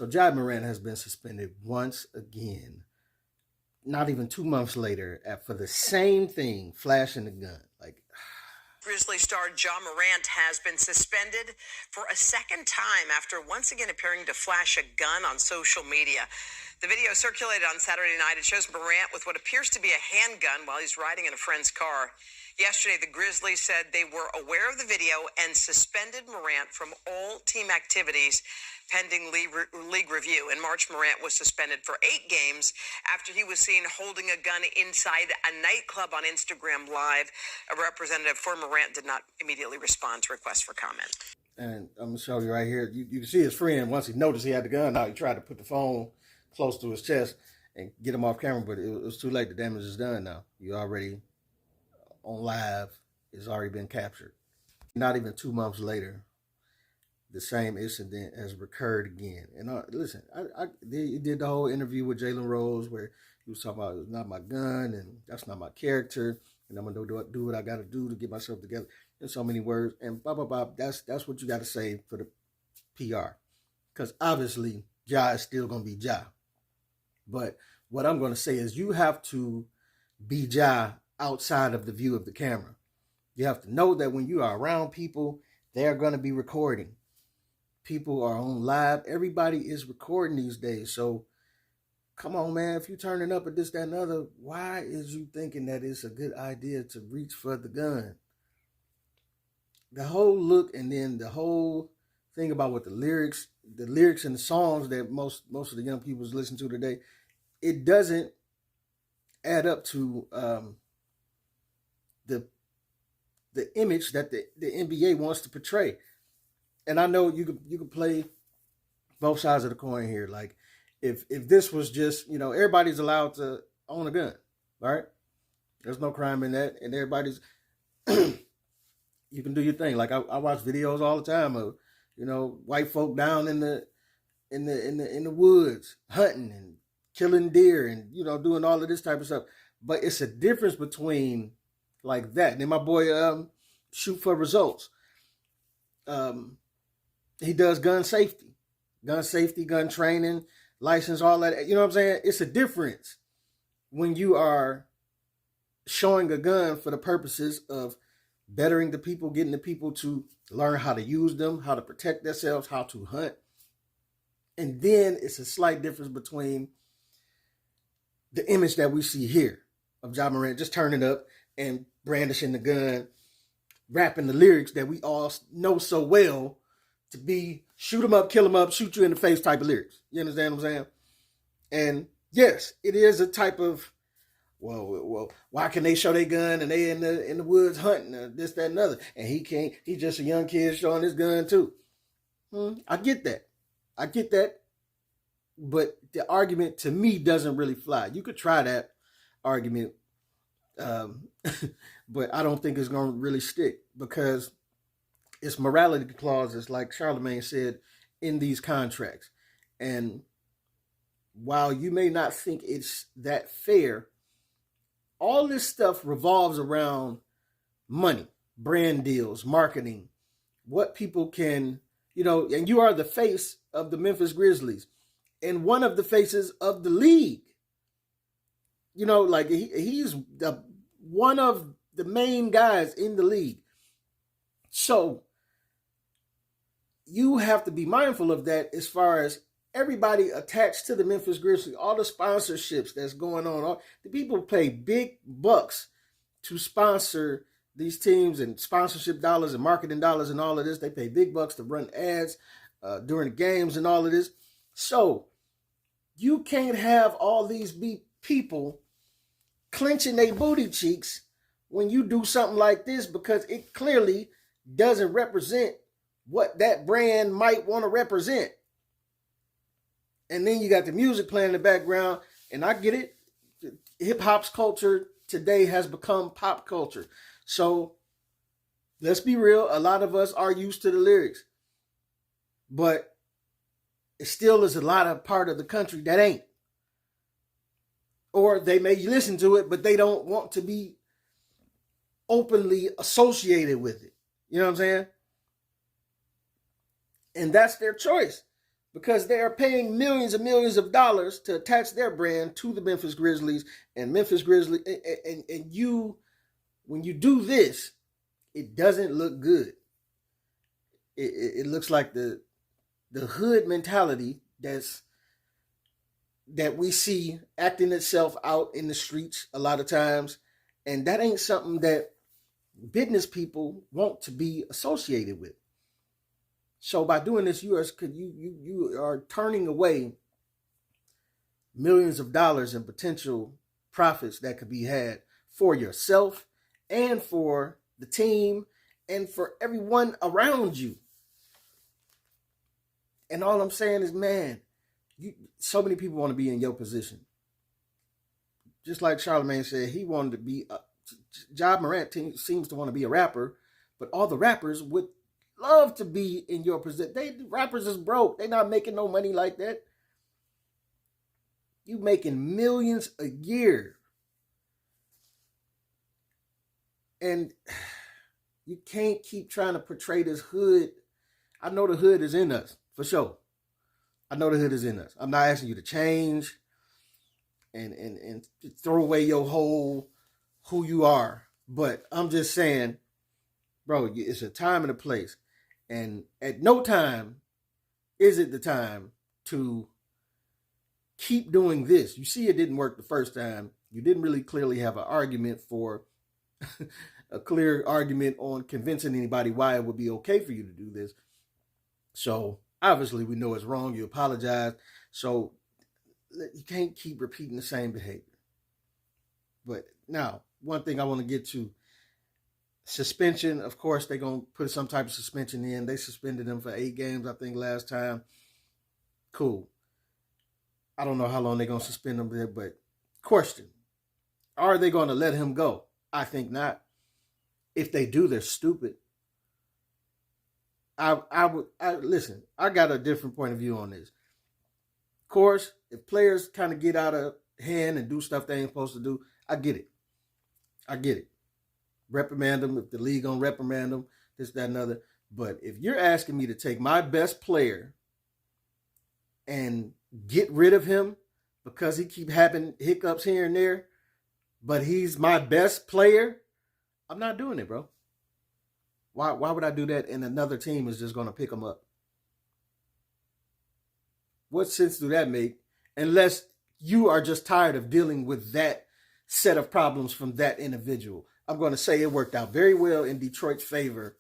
So Ja Morant has been suspended once again, not even 2 months later, for the same thing, flashing the gun. Like, Grizzlies star Ja Morant has been suspended for a second time after once again appearing to flash a gun on social media. The video circulated on Saturday night. It shows Morant with what appears to be a handgun while he's riding in a friend's car. Yesterday, the Grizzlies said they were aware of the video and suspended Morant from all team activities pending league review. In March, Morant was suspended for 8 games after he was seen holding a gun inside a nightclub on Instagram Live. A representative for Morant did not immediately respond to requests for comment. And I'm going to show you right here. You can see his friend, once he noticed he had the gun out, he tried to put the phone close to his chest and get him off camera, but it was too late. The damage is done now. You already on live. It's already been captured. Not even 2 months later, the same incident has recurred again. And listen, he did the whole interview with Jalen Rose where he was talking about it's not my gun and that's not my character, and I'm gonna do what I got to do to get myself together. In so many words, and blah blah blah. That's what you got to say for the PR, because obviously Ja is still gonna be Ja. But what I'm gonna say is you have to be Ja outside of the view of the camera. You have to know that when you are around people, they're gonna be recording. People are on live. Everybody is recording these days. So come on, man. If you're turning up at this, that, and other, why is you thinking that it's a good idea to reach for the gun? The whole look, and then the whole thing about what the lyrics and the songs that most of the young people listen to today, it doesn't add up to the image that the NBA wants to portray. And I know you could play both sides of the coin here. Like, if this was just, everybody's allowed to own a gun, right? There's no crime in that, and everybody's you can do your thing. Like, I watch videos all the time of, white folk down in the woods hunting and killing deer and doing all of this type of stuff. But it's a difference between like that. And then my boy Shoot for Results. He does gun safety, gun training, license, all that. You know what I'm saying? It's a difference when you are showing a gun for the purposes of bettering the people, getting the people to learn how to use them, how to protect themselves, how to hunt. And then it's a slight difference between the image that we see here of Ja Morant just turning up and brandishing the gun, rapping the lyrics that we all know so well to be shoot 'em up, kill 'em up, shoot you in the face type of lyrics. You understand what I'm saying? And yes, it is a type of, well, why can they show their gun and they in the woods hunting this, that, and other, and he can't? He's just a young kid showing his gun too. I get that, but the argument to me doesn't really fly. You could try that argument, but I don't think it's going to really stick because it's morality clauses, like Charlemagne said, in these contracts. And while you may not think it's that fair, all this stuff revolves around money, brand deals, marketing, what people can, and you are the face of the Memphis Grizzlies and one of the faces of the league. Like he's one of the main guys in the league. So you have to be mindful of that as far as everybody attached to the Memphis Grizzlies, all the sponsorships that's going on. All the people pay big bucks to sponsor these teams, and sponsorship dollars and marketing dollars and all of this. They pay big bucks to run ads during the games and all of this. So you can't have all these people clenching their booty cheeks when you do something like this, because it clearly doesn't represent what that brand might want to represent. And then you got the music playing in the background, and I get it. Hip hop's culture today has become pop culture. So let's be real. A lot of us are used to the lyrics, but it still is a lot of part of the country that ain't. Or they may listen to it, but they don't want to be openly associated with it. You know what I'm saying? And that's their choice. because they are paying millions and millions of dollars to attach their brand to the Memphis Grizzlies, and Memphis Grizzlies, and you, when you do this, it doesn't look good. It looks like the hood mentality that we see acting itself out in the streets a lot of times, and that ain't something that business people want to be associated with. So by doing this, you are turning away millions of dollars in potential profits that could be had for yourself and for the team and for everyone around you. And all I'm saying is, man, so many people want to be in your position. Just like Charlamagne said, he wanted to be, Ja Morant seems to want to be a rapper, but all the rappers would love to be in your position. Rappers is broke. They not making no money like that. You making millions a year. And you can't keep trying to portray this hood. I know the hood is in us, for sure. I know the hood is in us. I'm not asking you to change and throw away your whole who you are. But I'm just saying, bro, it's a time and a place. And at no time is it the time to keep doing this. You see, it didn't work the first time. You didn't really clearly have an argument for a clear argument on convincing anybody why it would be okay for you to do this. So obviously we know it's wrong. You apologize. So you can't keep repeating the same behavior. But now, one thing I want to get to, suspension. Of course, they're going to put some type of suspension in. They suspended him for 8 games, I think, last time. Cool. I don't know how long they're going to suspend him there, but question, are they going to let him go? I think not. If they do, they're stupid. Listen, I got a different point of view on this. Of course, if players kind of get out of hand and do stuff they ain't supposed to do, I get it. Reprimand them if the league gonna reprimand them, this, that, and other. But if you're asking me to take my best player and get rid of him because he keep having hiccups here and there, but he's my best player, I'm not doing it, bro. Why would I do that and another team is just gonna pick him up? What sense do that make? Unless you are just tired of dealing with that set of problems from that individual. I'm going to say it worked out very well in Detroit's favor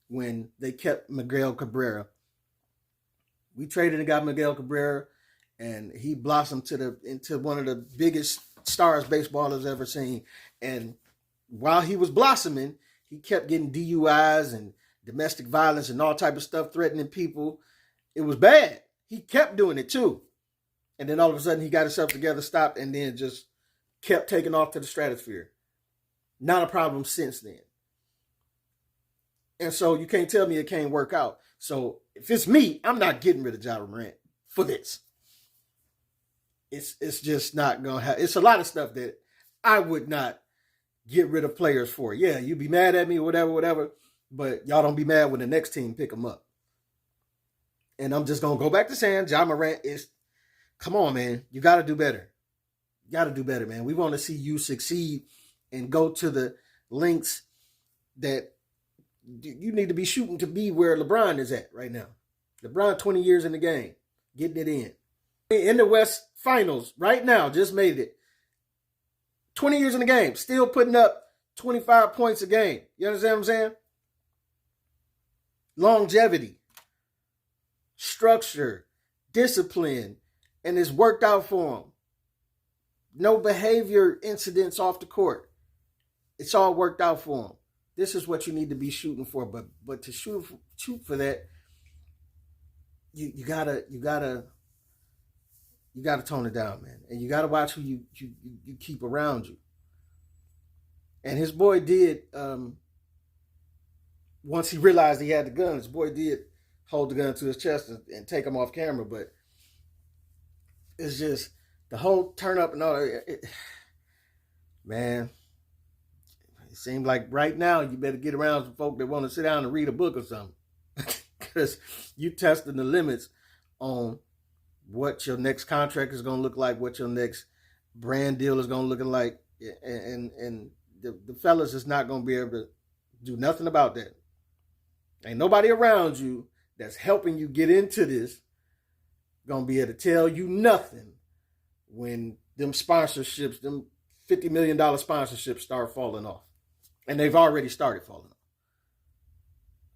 when they kept Miguel Cabrera. We traded and got Miguel Cabrera, and he blossomed into one of the biggest stars baseball has ever seen. And while he was blossoming, he kept getting DUIs and domestic violence and all type of stuff, threatening people. It was bad. He kept doing it too. And then all of a sudden he got himself together, stopped, and then just kept taking off to the stratosphere. Not a problem since then. And so you can't tell me it can't work out. So if it's me, I'm not getting rid of Ja Morant for this. It's just not going to happen. It's a lot of stuff that I would not get rid of players for. Yeah, you be mad at me or whatever. But y'all don't be mad when the next team pick them up. And I'm just going to go back to saying Ja Morant is, come on, man. You got to do better. You got to do better, man. We want to see you succeed and go to the lengths that you need to be shooting to be where LeBron is at right now. LeBron, 20 years in the game, getting it in. In the West Finals right now, just made it. 20 years in the game, still putting up 25 points a game. You understand what I'm saying? Longevity, structure, discipline, and it's worked out for him. No behavior incidents off the court. It's all worked out for him. This is what you need to be shooting for, but to shoot for that, you gotta tone it down, man, and you gotta watch who you keep around you. And his boy did. Once he realized he had the gun, his boy did hold the gun to his chest and take him off camera. But it's just the whole turn up and all that. Man. It seems like right now you better get around some folk that want to sit down and read a book or something. Because you testing the limits on what your next contract is going to look like, what your next brand deal is going to look like, and the fellas is not going to be able to do nothing about that. Ain't nobody around you that's helping you get into this going to be able to tell you nothing when them sponsorships, them $50 million sponsorships start falling off. And they've already started falling off.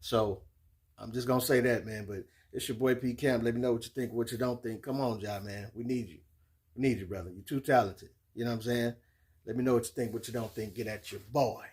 So I'm just going to say that, man. But it's your boy P. Camp. Let me know what you think, what you don't think. Come on, Ja, man. We need you. We need you, brother. You're too talented. You know what I'm saying? Let me know what you think, what you don't think. Get at your boy.